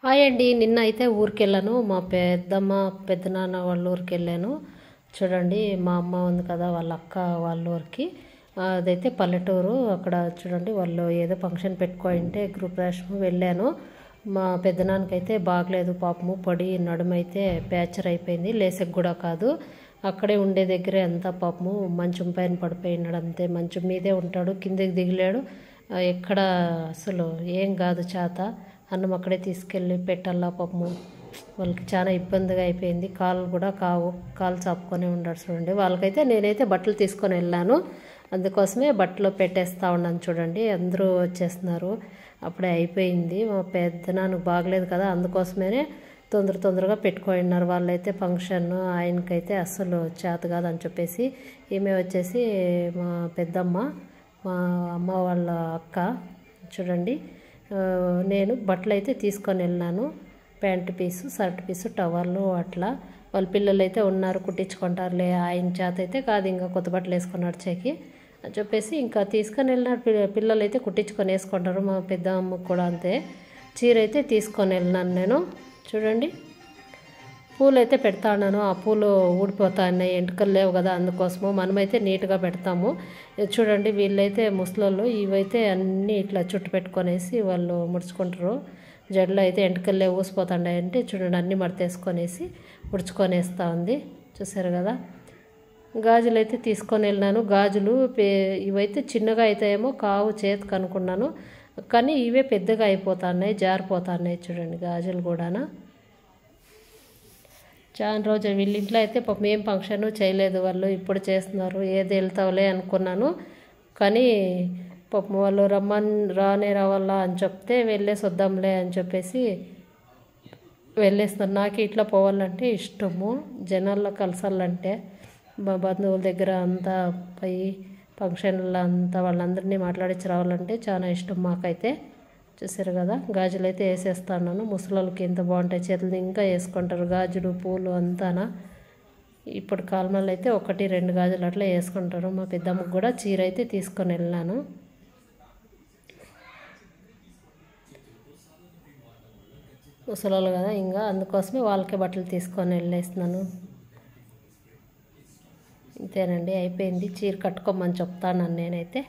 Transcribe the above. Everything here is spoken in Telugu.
హాయ్ అండి. నిన్న అయితే ఊరికెళ్ళాను. మా పెద్దమ్మ పెద్దనాన్న వాళ్ళ ఊరికెళ్ళాను. చూడండి, మా అమ్మ ఉంది కదా, వాళ్ళ అక్క వాళ్ళ ఊరికి. అదైతే పల్లెటూరు. అక్కడ చూడండి, వాళ్ళు ఏదో ఫంక్షన్ పెట్టుకుంటే గృహప్రవేశం వెళ్ళాను. మా పెద్దనాన్నకైతే బాగలేదు పాపము. పడి నడుమైతే ప్యాచర్ అయిపోయింది, లేసెక్ కూడా కాదు. అక్కడే ఉండే దగ్గరే అంతా పాపము మంచం పైన పడిపోయినాడు. అంతే, మంచం మీదే ఉంటాడు, కిందకి దిగలేడు. ఎక్కడ అసలు ఏం కాదు చేత. అన్నం అక్కడే తీసుకెళ్ళి పెట్టాలా పాపము. వాళ్ళకి చాలా ఇబ్బందిగా అయిపోయింది. కాళ్ళు కూడా కావు, కాలు చాపుకొని ఉన్నాడు. చూడండి, వాళ్ళకైతే నేనైతే బట్టలు తీసుకొని వెళ్ళాను. అందుకోసమే బట్టలు పెట్టేస్తూ ఉన్నాను. చూడండి, అందరూ వచ్చేస్తున్నారు. అప్పుడే అయిపోయింది. మా పెద్దనాన్నకు బాగలేదు కదా, అందుకోసమే తొందరగా పెట్టుకున్నారు. వాళ్ళైతే ఫంక్షన్, ఆయనకైతే అస్సలు చేత కాదని చెప్పేసి, ఈమె వచ్చేసి మా పెద్దమ్మ, మా అమ్మ వాళ్ళ అక్క. చూడండి, నేను బట్టలు అయితే తీసుకొని వెళ్ళాను. ప్యాంట్ పీసు, షర్ట్ పీసు, టవల్లు అట్లా. వాళ్ళ పిల్లలు అయితే ఉన్నారు, కుట్టించుకుంటారులే. ఆయన చేత అయితే కాదు, ఇంకా కొత్త బట్టలు వేసుకున్నాడు చెకి అని చెప్పేసి ఇంకా తీసుకొని వెళ్ళినాడు. పిల్లలు అయితే కుట్టించుకొని వేసుకుంటారు. మా పెద్ద అమ్మకు కూడా అంతే. చీర అయితే తీసుకొని వెళ్ళినాను నేను. చూడండి, పూలు అయితే పెడతా ఉన్నాను. ఆ పూలు ఊడిపోతా ఉన్నాయి, ఎంటుకలు లేవు కదా, అందుకోసము మనమైతే నీట్గా పెడతాము. చూడండి, వీళ్ళైతే ముసలోళ్ళు, ఇవైతే అన్నీ ఇట్లా చుట్టు పెట్టుకొనేసి వాళ్ళు ముడుచుకుంటారు. జడలో అయితే ఎంటుకలు లేవు, ఊసిపోతాండాయంటే చూడండి, అన్నీ మడతేసుకొనేసి ముడుచుకొనేస్తూ ఉంది. చూసారు కదా. గాజులు అయితే తీసుకొని వెళ్ళినాను. గాజులు ఇవైతే చిన్నగా అవుతాయేమో కావు చేతికి అనుకున్నాను, కానీ ఇవే పెద్దగా అయిపోతున్నాయి, జారిపోతున్నాయి. చూడండి, గాజులు కూడానా. చాలా రోజులు వీళ్ళ ఇంట్లో అయితే పాపం ఏం ఫంక్షన్ చేయలేదు. వాళ్ళు ఇప్పుడు చేస్తున్నారు. ఏది వెళ్తావులే అనుకున్నాను, కానీ పాపం వాళ్ళు రానే రావాలా అని చెప్తే వెళ్ళేసి వద్దాంలే అని చెప్పేసి వెళ్ళేస్తున్నారు. నాకు ఇట్లా పోవాలంటే ఇష్టము, జనాల్లో కలసాలంటే. మా బంధువుల దగ్గర అంతా పోయి ఫంక్షన్లో అంతా వాళ్ళందరినీ మాట్లాడించి రావాలంటే చాలా ఇష్టం మాకైతే. చూసారు కదా, గాజులు అయితే వేసేస్తున్నాను. ముసలోళ్ళకి ఎంత బాగుంటాయి, చేతులు ఇంకా వేసుకుంటారు గాజులు పూలు అంతానా. ఇప్పుడు కాలంలో అయితే 1-2 గాజులు అట్లా వేసుకుంటారు. మా పెద్దమ్మకు కూడా చీర అయితే తీసుకొని వెళ్ళాను. ముసలోళ్ళు కదా, ఇంకా అందుకోసమే వాళ్ళకే బట్టలు తీసుకొని వెళ్ళేస్తున్నాను. ఇంతేనండి, అయిపోయింది. చీర కట్టుకోమని చెప్తాను నేనైతే.